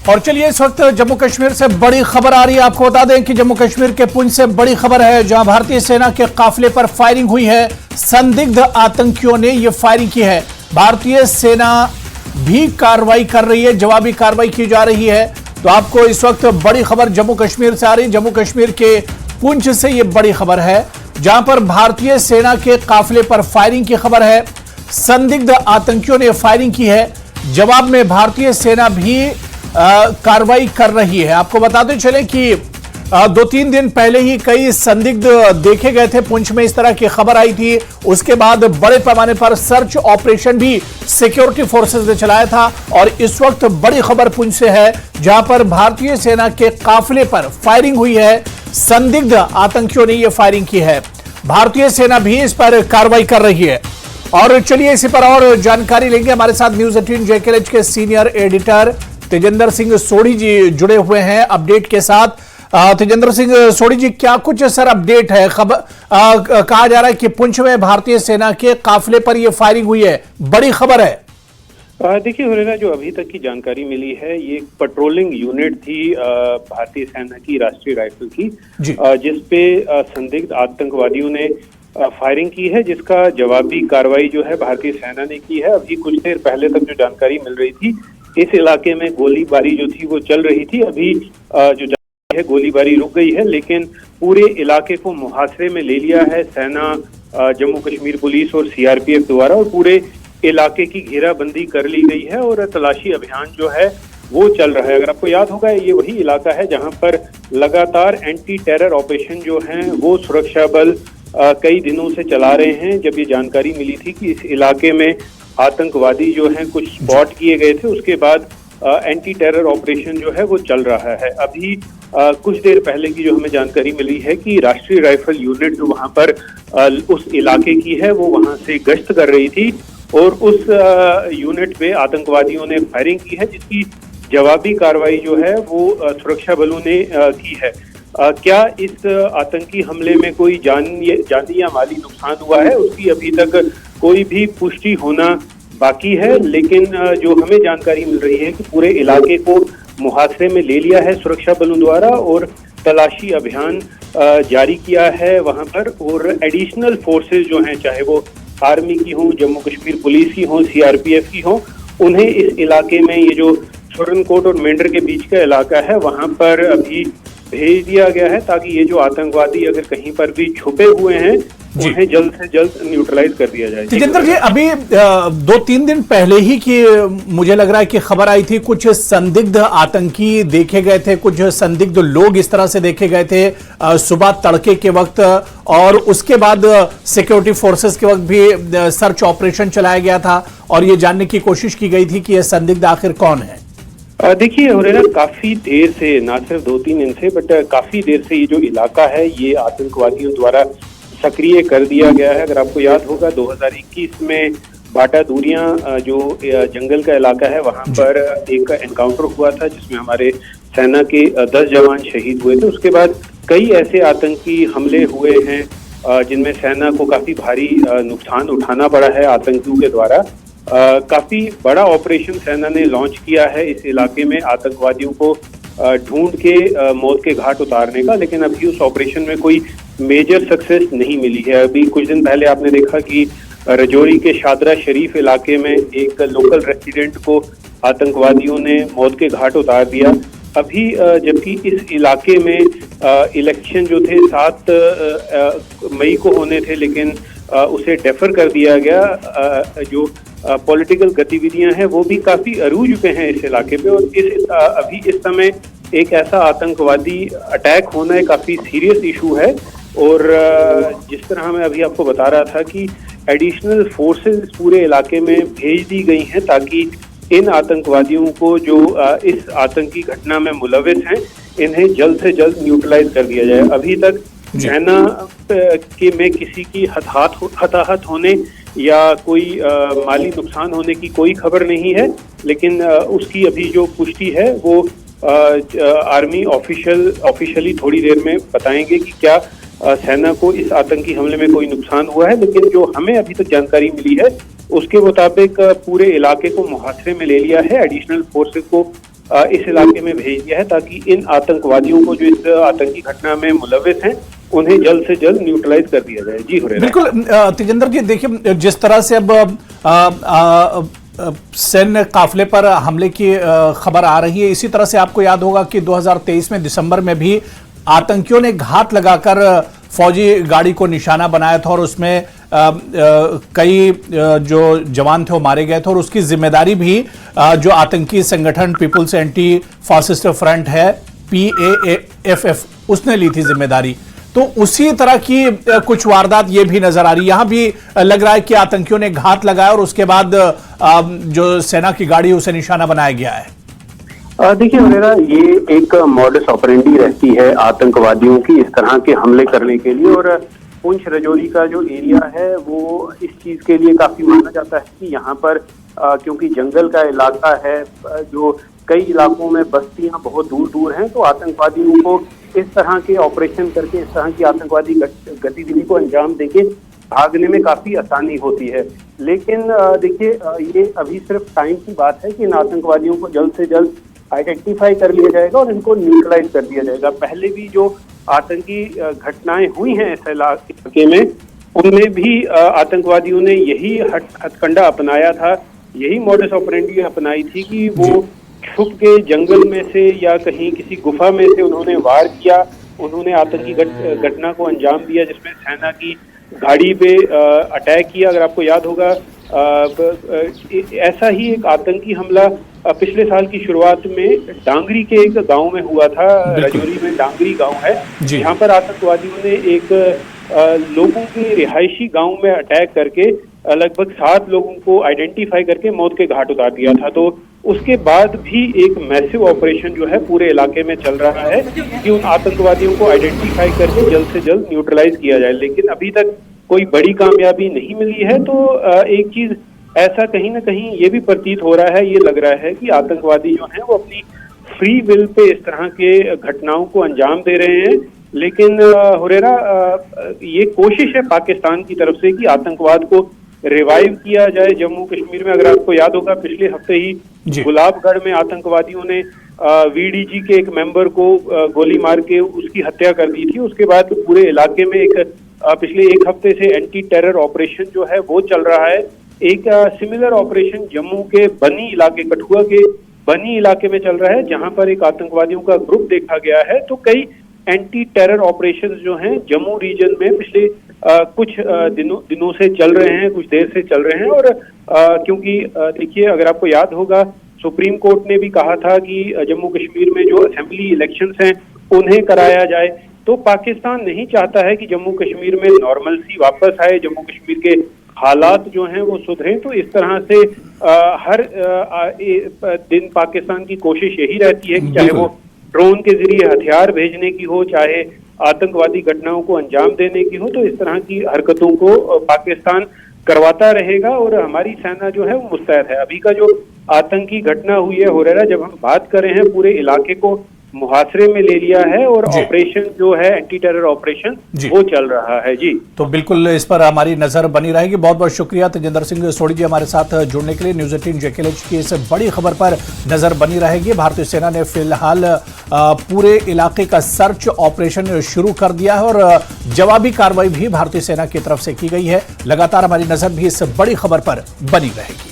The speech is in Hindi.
और चलिए इस वक्त जम्मू कश्मीर से बड़ी खबर आ रही है। आपको बता दें कि जम्मू कश्मीर के पुंछ से बड़ी खबर है, जहां भारतीय सेना के काफिले पर फायरिंग हुई है। संदिग्ध आतंकियों ने यह फायरिंग की है। भारतीय सेना भी कार्रवाई कर रही है, जवाबी कार्रवाई की जा रही है। तो आपको इस वक्त बड़ी खबर जम्मू कश्मीर से आ रही है। जम्मू कश्मीर के पुंछ से यह बड़ी खबर है, जहां पर भारतीय सेना के काफिले पर फायरिंग की खबर है। संदिग्ध आतंकियों ने फायरिंग की है, जवाब में भारतीय सेना भी कार्रवाई कर रही है। आपको बताते चले कि 2-3 दिन पहले ही कई संदिग्ध देखे गए थे। पुंछ में इस तरह की खबर आई थी। उसके बाद बड़े पैमाने पर सर्च ऑपरेशन भी सिक्योरिटी फोर्सेस ने चलाया था। और इस वक्त बड़ी खबर पुंछ से है, जहां पर भारतीय सेना के काफिले पर फायरिंग हुई है। संदिग्ध आतंकियों ने यह फायरिंग की है। भारतीय सेना भी इस पर कार्रवाई कर रही है। और चलिए इसी पर और जानकारी लेंगे। हमारे साथ न्यूज 18 JKLH के सीनियर एडिटर तेजेंद्र सिंह सोढ़ी जी जुड़े हुए हैं अपडेट के साथ। तेजेंद्र सिंह सोढ़ी जी, क्या कुछ सर अपडेट है? खबर कहा जा रहा है कि पुंछ में भारतीय सेना के काफिले पर यह फायरिंग हुई है, बड़ी खबर है। देखिए हुरैरा, जो अभी तक की जानकारी मिली है, ये एक पेट्रोलिंग यूनिट थी भारतीय सेना की, राष्ट्रीय राइफल की, जिसपे संदिग्ध आतंकवादियों ने फायरिंग की है, जिसका जवाबी कार्रवाई जो है भारतीय सेना ने की है। अभी कुछ देर पहले तक जो जानकारी मिल रही थी, इस इलाके में गोलीबारी जो थी वो चल रही थी। अभी जो जानकारी है, गोलीबारी रुक गई है, लेकिन पूरे इलाके को मुहासरे में ले लिया है सेना, जम्मू कश्मीर पुलिस और CRPF द्वारा, और पूरे इलाके की घेराबंदी कर ली गई है और तलाशी अभियान जो है वो चल रहा है। अगर आपको याद होगा, ये वही इलाका है जहां पर लगातार एंटी टेरर ऑपरेशन जो हैं वो सुरक्षा बल कई दिनों से चला रहे हैं। जब ये जानकारी मिली थी कि इस इलाके में आतंकवादी जो हैं कुछ स्पॉट किए गए थे, उसके बाद एंटी टेरर ऑपरेशन जो है वो चल रहा है। अभी कुछ देर पहले की जो हमें जानकारी मिली है कि राष्ट्रीय राइफल यूनिट जो वहां पर उस इलाके की है, वो वहां से गश्त कर रही थी और उस यूनिट पे आतंकवादियों ने फायरिंग की है, जिसकी जवाबी कार्रवाई जो है वो सुरक्षा बलों ने की है। क्या इस आतंकी हमले में कोई जानी या माली नुकसान हुआ है, उसकी अभी तक कोई भी पुष्टि होना बाकी है। लेकिन जो हमें जानकारी मिल रही है कि पूरे इलाके को मुहासरे में ले लिया है सुरक्षा बलों द्वारा और तलाशी अभियान जारी किया है वहां पर। और एडिशनल फोर्सेस जो हैं, चाहे वो आर्मी की हो, जम्मू कश्मीर पुलिस की हो, CRPF की हो, उन्हें इस इलाके में, ये जो सुरनकोट और मेंढर के बीच का इलाका है, वहां पर अभी भेज दिया गया है, ताकि ये जो आतंकवादी अगर कहीं पर भी छुपे हुए हैं उन्हें जल्द से जल्द न्यूट्रलाइज कर दिया जाए। तेजेंद्र जी, अभी 2-3 दिन पहले ही कि मुझे लग रहा है कि खबर आई थी, कुछ संदिग्ध आतंकी देखे गए थे, कुछ संदिग्ध लोग इस तरह से देखे गए थे सुबह तड़के के वक्त, और उसके बाद सिक्योरिटी फोर्सेस के वक्त भी सर्च ऑपरेशन चलाया गया था और ये जानने की कोशिश की गई थी कि यह संदिग्ध आखिर कौन है। देखिए हुरैरा, काफी देर से, ना सिर्फ 2-3 दिन से, बट काफी देर से ये जो इलाका है ये आतंकवादियों द्वारा सक्रिय कर दिया गया है। अगर आपको याद होगा, 2021 में बाटा दूरियां जो जंगल का इलाका है, वहां पर एक एनकाउंटर हुआ था, जिसमें हमारे सेना के 10 जवान शहीद हुए थे। उसके बाद कई ऐसे आतंकी हमले हुए हैं जिनमें सेना को काफी भारी नुकसान उठाना पड़ा है आतंकियों के द्वारा। काफी बड़ा ऑपरेशन सेना ने लॉन्च किया है इस इलाके में आतंकवादियों को ढूंढ के मौत के घाट उतारने का, लेकिन अभी उस ऑपरेशन में कोई मेजर सक्सेस नहीं मिली है। अभी कुछ दिन पहले आपने देखा कि रजौरी के शादरा शरीफ इलाके में एक लोकल रेसिडेंट को आतंकवादियों ने मौत के घाट उतार दिया। अभी जबकि इस इलाके में इलेक्शन जो थे 7 मई को होने थे, लेकिन उसे डेफर कर दिया गया। जो पॉलिटिकल गतिविधियां हैं वो भी काफी अरूज पे हैं इस इलाके पे, और अभी इस समय एक ऐसा आतंकवादी अटैक होना एक काफी सीरियस इशू है। और जिस तरह मैं अभी आपको बता रहा था कि एडिशनल फोर्सेस पूरे इलाके में भेज दी गई हैं, ताकि इन आतंकवादियों को जो इस आतंकी घटना में मुलविस हैं, इन्हें जल्द से जल्द न्यूट्रलाइज कर दिया जाए। अभी तक सेना के में किसी की हताहत होने या कोई माली नुकसान होने की कोई खबर नहीं है, लेकिन उसकी अभी जो पुष्टि है वो आर्मी ऑफिशियली थोड़ी देर में बताएंगे कि क्या सेना को इस आतंकी हमले में कोई नुकसान हुआ है। लेकिन जो हमें अभी तक जानकारी मिली है उसके मुताबिक पूरे इलाके को मुहासरे में ले लिया है, एडिशनल फोर्सेस को इस इलाके में भेज दिया है ताकि इन आतंकवादियों को जो इस आतंकी घटना में मुलविस हैं उन्हें जल्द से जल्द न्यूट्रलाइज कर दिया जाए। जी हुरैरा। बिल्कुल तेजेंद्र जी, देखिए जिस तरह से अब सैन्य काफिले पर हमले की खबर आ रही है, इसी तरह से आपको याद होगा कि 2023 में दिसंबर में भी आतंकियों ने घात लगाकर फौजी गाड़ी को निशाना बनाया था और उसमें कई जो जवान थे वो मारे गए थे और उसकी जिम्मेदारी भी जो आतंकी संगठन पीपुल्स एंटी फासिस्ट फ्रंट है PAFF उसने ली थी जिम्मेदारी। तो उसी तरह की कुछ वारदात ये भी नजर आ रही है। यहां भी लग रहा है कि आतंकियों ने घात लगाया और उसके बाद जो सेना की गाड़ी उसे निशाना बनाया गया है। देखिए हुरैरा, ये एक मॉडस ऑपरेंडी रहती है आतंकवादियों की इस तरह के हमले करने के लिए, और पुंछ राजौरी का जो एरिया है वो इस चीज के लिए काफी माना जाता है कि यहाँ पर क्योंकि जंगल का इलाका है, जो कई इलाकों में बस्तियां बहुत दूर दूर हैं, तो आतंकवादियों को इस तरह के ऑपरेशन करके इस तरह की आतंकवादी गतिविधि को अंजाम देके भागने में काफी आसानी होती है। लेकिन देखिए ये अभी सिर्फ टाइम की बात है कि इन आतंकवादियों को जल्द से जल्द आइडेंटिफाई कर लिया जाएगा और इनको न्यूट्रलाइज कर दिया जाएगा। पहले भी जो आतंकी घटनाएं हुई हैं इस इलाके में, उनमें भी आतंकवादियों ने यही हथकंडा अपनाया था, यही मॉडस ऑपरेंडी अपनाई थी कि वो छुप के जंगल में से या कहीं किसी गुफा में से उन्होंने वार किया, उन्होंने आतंकी घटना को अंजाम दिया जिसमें सेना की गाड़ी पे अटैक किया। अगर आपको याद होगा ऐसा ही एक आतंकी हमला पिछले साल की शुरुआत में डांगरी के एक गांव में हुआ था। राजौरी में डांगरी गांव है, यहाँ पर आतंकवादियों ने एक लोगों के रिहायशी गांव में अटैक करके लगभग 7 लोगों को आइडेंटिफाई करके मौत के घाट उतार दिया था। तो उसके बाद भी एक मैसिव ऑपरेशन जो है पूरे इलाके में चल रहा है कि उन आतंकवादियों को आइडेंटिफाई करके जल्द से जल्द न्यूट्रलाइज किया जाए, लेकिन अभी तक कोई बड़ी कामयाबी नहीं मिली है। तो एक चीज ऐसा कहीं ना कहीं ये भी प्रतीत हो रहा है, ये लग रहा है कि आतंकवादी जो हैं वो अपनी फ्री विल पे इस तरह के घटनाओं को अंजाम दे रहे हैं। लेकिन हुरैरा, ये कोशिश है पाकिस्तान की तरफ से कि आतंकवाद को रिवाइव किया जाए जम्मू कश्मीर में। अगर आपको याद होगा पिछले हफ्ते ही गुलाबगढ़ में आतंकवादियों ने VDG के एक मेंबर को गोली मार के उसकी हत्या कर दी थी। उसके बाद पूरे इलाके में एक पिछले एक हफ्ते से एंटी टेरर ऑपरेशन जो है वो चल रहा है। एक सिमिलर ऑपरेशन जम्मू के बनी इलाके, कठुआ के बनी इलाके में चल रहा है, जहां पर एक आतंकवादियों का ग्रुप देखा गया है। तो कई एंटी टेरर ऑपरेशंस जो हैं जम्मू रीजन में पिछले कुछ दिनों से चल रहे हैं, कुछ देर से चल रहे हैं। और क्योंकि देखिए अगर आपको याद होगा सुप्रीम कोर्ट ने भी कहा था कि जम्मू कश्मीर में जो असेंबली इलेक्शंस हैं उन्हें कराया जाए, तो पाकिस्तान नहीं चाहता है कि जम्मू कश्मीर में नॉर्मलसी वापस आए, जम्मू कश्मीर के हालात जो हैं वो सुधरें। तो इस तरह से हर दिन पाकिस्तान की कोशिश यही रहती है कि चाहे वो ड्रोन के जरिए हथियार भेजने की हो, चाहे आतंकवादी घटनाओं को अंजाम देने की हो, तो इस तरह की हरकतों को पाकिस्तान करवाता रहेगा और हमारी सेना जो है वो मुस्तैद है। अभी का जो आतंकी घटना हुई है हुरैरा, जब हम बात कर रहे हैं पूरे इलाके को मुहासरे में ले लिया है और ऑपरेशन जो है एंटी टेरर ऑपरेशन वो चल रहा है। जी तो बिल्कुल इस पर हमारी नजर बनी रहेगी। बहुत बहुत शुक्रिया तेजेंद्र सिंह सोढ़ी जी हमारे साथ जुड़ने के लिए। न्यूज़ 18 JKLH की इस बड़ी खबर पर नजर बनी रहेगी। भारतीय सेना ने फिलहाल पूरे इलाके का सर्च ऑपरेशन शुरू कर दिया है और जवाबी कार्रवाई भी भारतीय सेना की तरफ से की गई है। लगातार हमारी नजर भी इस बड़ी खबर पर बनी रहेगी।